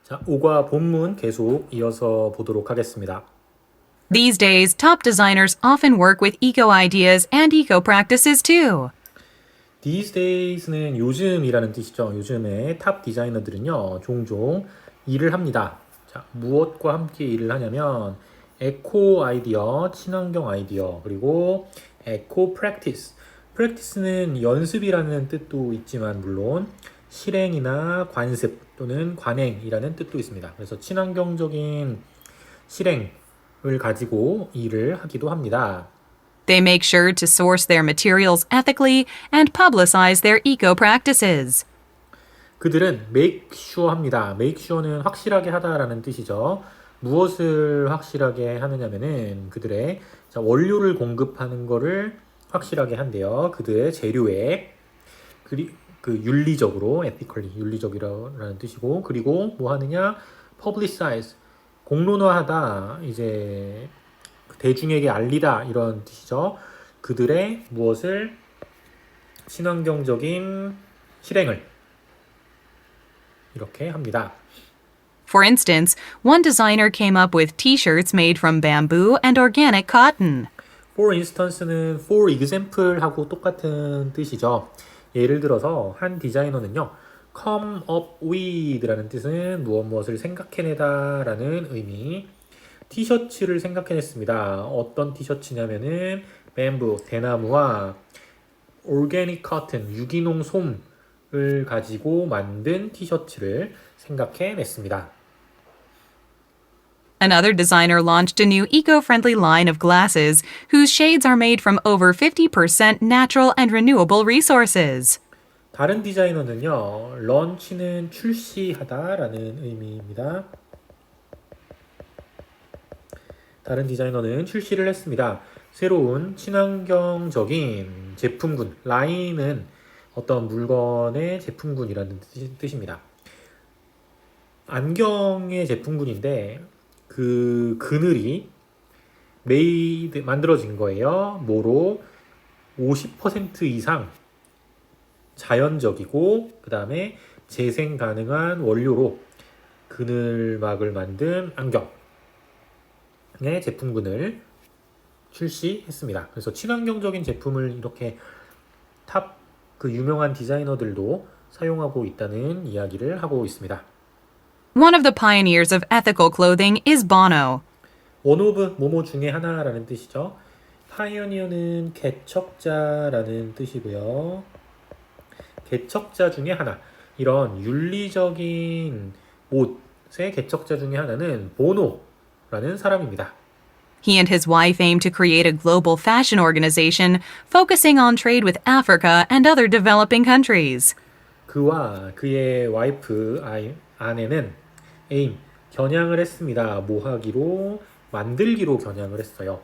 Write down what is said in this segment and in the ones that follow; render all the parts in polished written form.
자, 5과 본문 계속 이어서 보도록 하겠습니다. These days, top designers often work with eco ideas and eco practices too. These days는 요즘이라는 뜻이죠. 요즘에 탑 디자이너들은요, 종종 일을 합니다. 자, 무엇과 함께 일을 하냐면, 에코 아이디어, 친환경 아이디어, 그리고 에코 프랙티스. 프랙티스는 연습이라는 뜻도 있지만, 물론, 실행이나 관습 또는 관행이라는 뜻도 있습니다. 그래서 친환경적인 실행을 가지고 일을 하기도 합니다. They make sure to source their materials ethically and publicize their eco practices. 그들은 make sure 합니다. make sure는 확실하게 하다라는 뜻이죠. 무엇을 확실하게 하느냐면은 그들의 원료를 공급하는 거를 확실하게 한대요. 그들의 재료에 그 윤리적으로 ethically 윤리적이라는 뜻이고 그리고 뭐 하느냐 publicize 공론화하다 이제 대중에게 알리다 이런 뜻이죠. 그들의 무엇을 친환경적인 실행을 이렇게 합니다. For instance, one designer came up with t-shirts made from bamboo and organic cotton. For instance는 for example하고 똑같은 뜻이죠. 예를 들어서 한 디자이너는요. come up with라는 뜻은 무엇을 생각해내다 라는 의미 티셔츠를 생각해냈습니다. 어떤 티셔츠냐면은 뱀부, 대나무와 organic cotton, 유기농 솜을 가지고 만든 티셔츠를 생각해냈습니다. Another designer launched a new eco-friendly line of glasses whose shades are made from over 50% natural and renewable resources. 다른 디자이너는요, 런치는 출시하다라는 의미입니다. 다른 디자이너는 출시를 했습니다. 새로운 친환경적인 제품군, 라인은 어떤 물건의 제품군이라는 뜻입니다. 안경의 제품군인데 그 그늘이 만들어진 거예요. 뭐로 50% 이상 자연적이고 그 다음에 재생 가능한 원료로 그늘막을 만든 안경의 제품군을 출시했습니다. 그래서 친환경적인 제품을 이렇게 탑 그 유명한 디자이너들도 사용하고 있다는 이야기를 하고 있습니다. One of the pioneers of ethical clothing is Bono. 원 오브 뭐뭐 중에 하나라는 뜻이죠. 파이어니어는 개척자라는 뜻이고요. 개척자 중에 하나. 이런 윤리적인 옷의 개척자 중에 하나는 보노라는 사람입니다. He and his wife aim to create a global fashion organization focusing on trade with Africa and other developing countries. 그와 그의 와이프 아내는 겨냥을 했습니다. 뭐 하기로? 만들기로 겨냥을 했어요.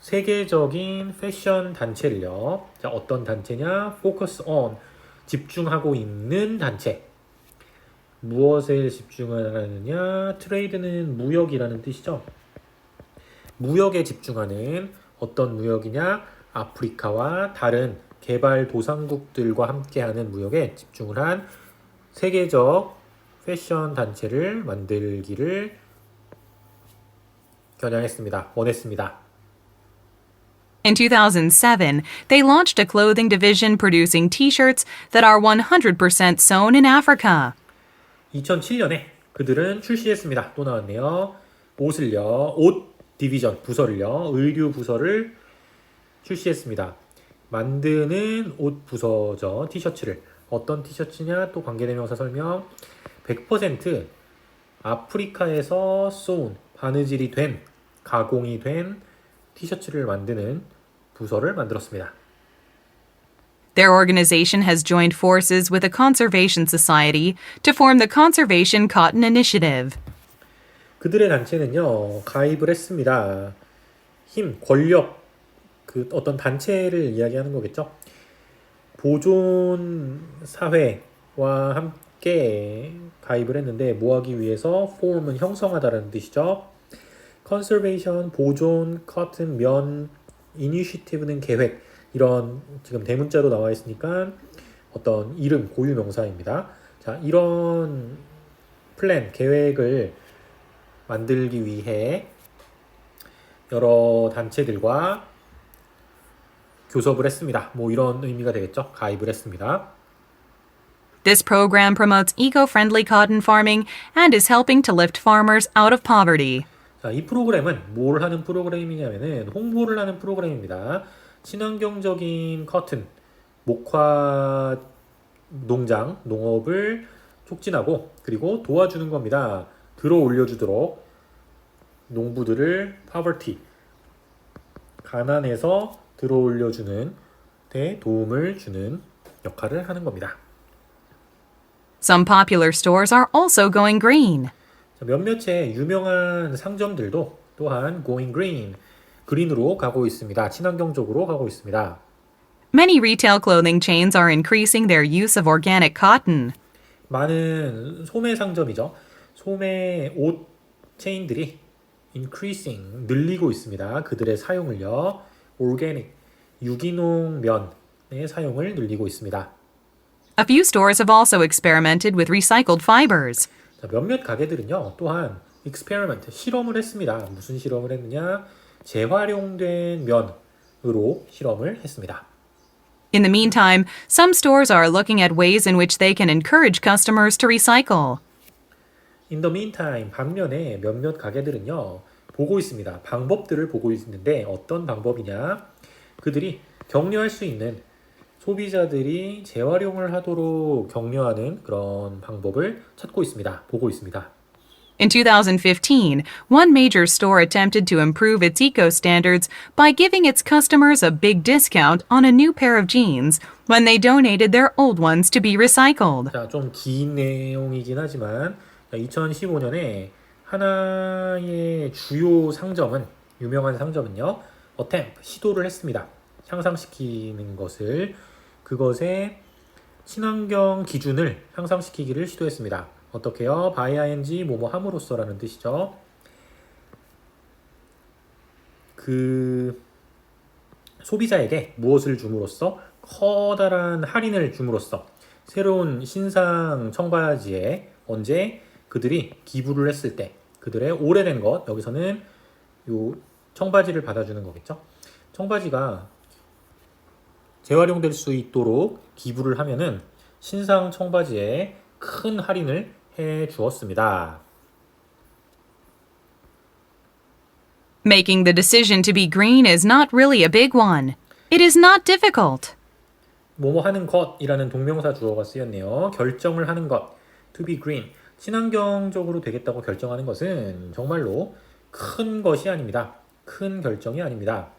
세계적인 패션 단체를요. 자, 어떤 단체냐? Focus on. 집중하고 있는 단체. 무엇에 집중하느냐? 트레이드는 무역이라는 뜻이죠. 무역에 집중하는 어떤 무역이냐? 아프리카와 다른 개발도상국들과 함께하는 무역에 집중을 한 세계적 패션 단체를 만들기를 원했습니다. In 2007, they launched a clothing division producing t-shirts that are 100% sewn in Africa. 2007년에 그들은 출시했습니다. 또 나왔네요. 옷 디비전 부서를요. 의류 부서를 출시했습니다. 만드는 옷 부서죠. 티셔츠를. 어떤 티셔츠냐? 또 관계대명사 설명. 100% 아프리카에서 sewn, 바느질이 된, 가공이 된 티셔츠를 만드는 부서를 만들었습니다. Their organization has joined forces with a conservation society to form the Conservation Cotton Initiative. 그들의 단체는요, 가입을 했습니다. 권력, 그 어떤 단체를 이야기하는 거겠죠. 보존 사회와 함께 가입을 했는데 뭐 하기 위해서 form은 형성하다라는 뜻이죠. conservation, 보존, cotton, 면, initiative는 계획 이런 지금 대문자로 나와 있으니까 어떤 이름, 고유 명사입니다. 자, 이런 플랜, 계획을 만들기 위해 여러 단체들과 교섭을 했습니다. 뭐 이런 의미가 되겠죠. 가입을 했습니다. This program promotes eco-friendly cotton farming and is helping to lift farmers out of poverty. 자, 이 프로그램은 뭘 하는 프로그램이냐면은 홍보를 하는 프로그램입니다. 친환경적인 커튼, 목화 농장, 농업을 촉진하고 그리고 도와주는 겁니다. 들어 올려주도록 농부들을 poverty, 가난에서 들어 올려주는 데 도움을 주는 역할을 하는 겁니다. Some popular stores are also going green. 자, 몇몇의 유명한 상점들도 또한 going green, 그린으로 가고 있습니다. 친환경적으로 가고 있습니다. Many retail clothing chains are increasing their use of organic cotton. 많은 소매 상점이죠. 소매 옷 체인들이 increasing, 늘리고 있습니다. 그들의 사용을요. organic, 유기농 면의 사용을 늘리고 있습니다. A few stores have also experimented with recycled fibers. 자, 몇몇 가게들은요. 또한 experiment, 실험을 했습니다. 무슨 실험을 했느냐? 재활용된 면으로 실험을 했습니다. In the meantime, some stores are looking at ways in which they can encourage customers to recycle. In the meantime, 반면에 몇몇 가게들은요, 보고 있습니다. 방법들을 보고 있는데 어떤 방법이냐? 그들이 격려할 수 있는 소비자들이 재활용을 하도록 격려하는 그런 방법을 찾고 있습니다. 보고 있습니다. In 2015, one major store attempted to improve its eco standards by giving its customers a big discount on a new pair of jeans when they donated their old ones to be recycled. 자, 좀 긴 내용이긴 하지만 2015년에 하나의 주요 상점은 유명한 상점은요. attempt, 시도를 했습니다. 향상시키는 것을 그것의 친환경 기준을 향상시키기를 시도했습니다. 어떻게요? by ing 뭐뭐 함으로써라는 뜻이죠. 그 소비자에게 무엇을 줌으로써 커다란 할인을 줌으로써 새로운 신상 청바지에 언제 그들이 기부를 했을 때 그들의 오래된 것 여기서는 요 청바지를 받아주는 거겠죠. 청바지가 재활용될 수 있도록 기부를 하면은 신상 청바지에 큰 할인을 해 주었습니다. Making the decision to be green is not really a big one. It is not difficult. 뭐뭐 하는 것이라는 동명사 주어가 쓰였네요. 결정을 하는 것, to be green, 친환경적으로 되겠다고 결정하는 것은 정말로 큰 것이 아닙니다. 큰 결정이 아닙니다.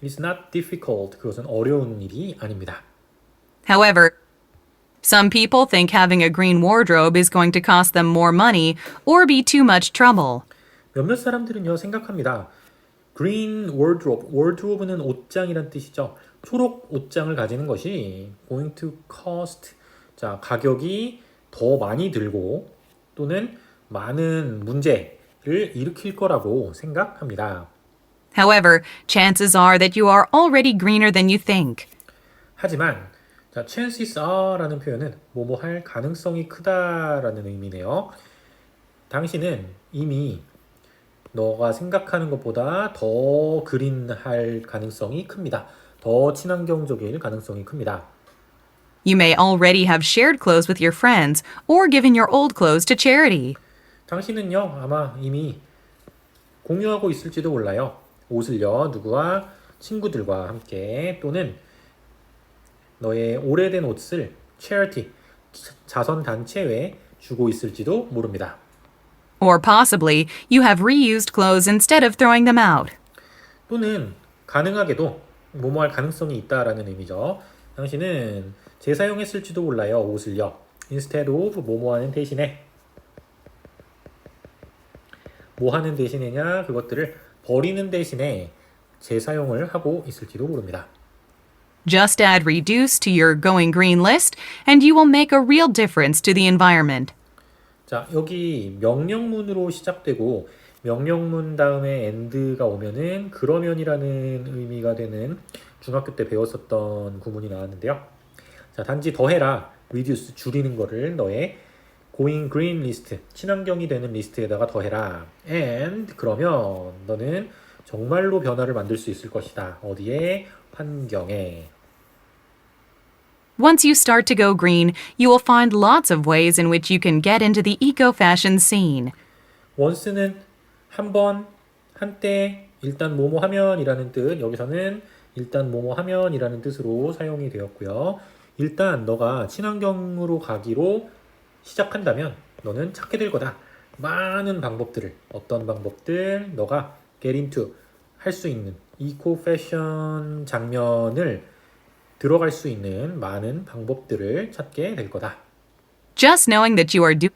It's not difficult. 그것은 어려운 일이 아닙니다. However, some people think having a green wardrobe is going to cost them more money or be too much trouble. 몇몇 사람들은요 생각합니다. Green wardrobe, wardrobe는 옷장이란 뜻이죠. 초록 옷장을 가지는 것이 going to cost, 자 가격이 더 많이 들고 또는 많은 문제를 일으킬 거라고 생각합니다. However, chances are that you are already greener than you think. 하지만 자, chances are라는 표현은 뭐뭐 할 가능성이 크다라는 의미네요. 당신은 이미 너가 생각하는 것보다 더 그린할 가능성이 큽니다. 더 친환경적일 가능성이 큽니다. You may already have shared clothes with your friends or given your old clothes to charity. 당신은요 아마 이미 공유하고 있을지도 몰라요. 옷을요 누구와 친구들과 함께 또는 너의 오래된 옷을 charity, 자선단체에 주고 있을지도 모릅니다. Or possibly, you have reused clothes instead of throwing them out. 또는 가능하게도 뭐뭐할 가능성이 있다라는 의미죠. 당신은 재사용했을지도 몰라요. 옷을요. instead of 뭐뭐하는 대신에 뭐하는 대신에냐 그것들을 버리는 대신에 재사용을 하고 있을지도 모릅니다. Just add reduce to your going green list and you will make a real difference to the environment. 자, 여기 명령문으로 시작되고 명령문 다음에 and가 오면은 그러면이라는 의미가 되는 중학교 때 배웠었던 구문이 나왔는데요. 자, 단지 더해라, reduce, 줄이는 거를 너의 going green 리스트, 친환경이 되는 리스트에다가 더해라. and 그러면 너는 정말로 변화를 만들 수 있을 것이다. 어디에? 환경에. Once you start to go green, you will find lots of ways in which you can get into the eco-fashion scene. once는 한 번, 한때, 일단 뭐뭐 하면이라는 뜻. 여기서는 일단 뭐뭐 하면이라는 뜻으로 사용이 되었고요. 일단 너가 친환경으로 가기로 시작한다면 너는 찾게 될 거다. 많은 방법들을, 어떤 방법들 너가 get into 할 수 있는 이코 패션 장면을 들어갈 수 있는 많은 방법들을 찾게 될 거다. Just knowing that you are doing,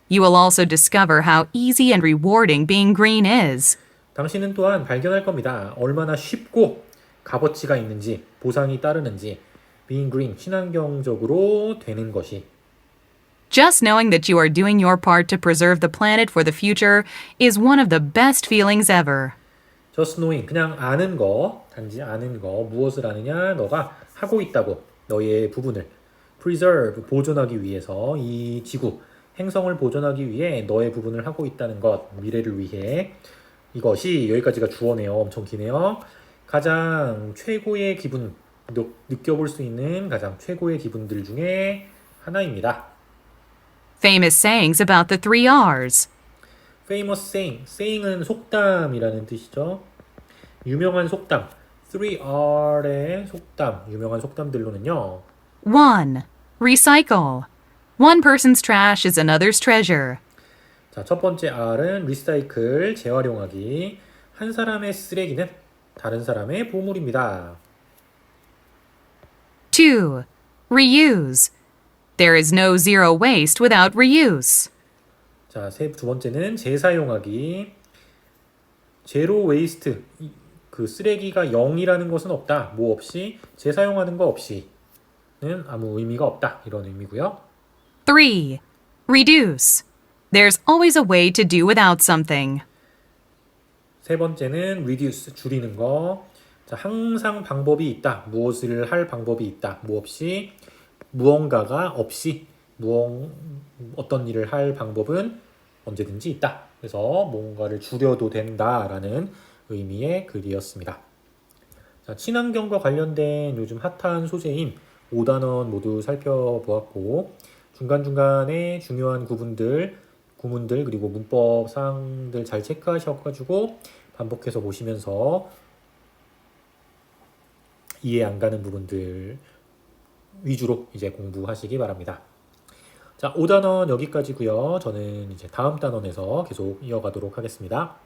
you will also discover how easy and rewarding being green is. 당신은 또한 발견할 겁니다. 얼마나 쉽고 값어치가 있는지, 보상이 따르는지, being green, 친환경적으로 되는 것이. Just knowing that you are doing your part to preserve the planet for the future is one of the best feelings ever. just knowing, 그냥 아는 거, 단지 아는 거, 무엇을 아느냐, 너가 하고 있다고, 너의 부분을 preserve, 보존하기 위해서 이 지구, 행성을 보존하기 위해 너의 부분을 하고 있다는 것, 미래를 위해 이것이 여기까지가 주어네요. 엄청 기네요. 가장 최고의 기분, 느껴볼 수 있는 가장 최고의 기분들 중에 하나입니다. Famous sayings about the 3Rs. famous saying, saying은 속담이라는 뜻이죠. 유명한 속담, 3R의 속담, 유명한 속담들로는요. 1. Recycle. One person's trash is another's treasure. 자, 첫 번째 R은 recycle, 재활용하기. 한 사람의 쓰레기는 다른 사람의 보물입니다. 2. Reuse. There is no zero waste without reuse. 자, 두 번째는 재사용하기. 제로 웨이스트, 그 쓰레기가 0이라는 것은 없다. 뭐 없이, 재사용하는 거 없이는 아무 의미가 없다. 이런 의미고요. 3. Reduce. There's always a way to do without something. 세 번째는 reduce, 줄이는 거. 자, 항상 방법이 있다. 무엇을 할 방법이 있다. 뭐 없이, 무언가가 없이, 어떤 일을 할 방법은 언제든지 있다. 그래서 뭔가를 줄여도 된다라는 의미의 글이었습니다. 자, 친환경과 관련된 요즘 핫한 소재인 5단원 모두 살펴보았고 중간중간에 중요한 구문들 그리고 문법 사항들 잘 체크하셔가지고 반복해서 보시면서 이해 안 가는 부분들 위주로 이제 공부하시기 바랍니다. 자, 5단원 여기까지고요. 저는 이제 다음 단원에서 계속 이어가도록 하겠습니다.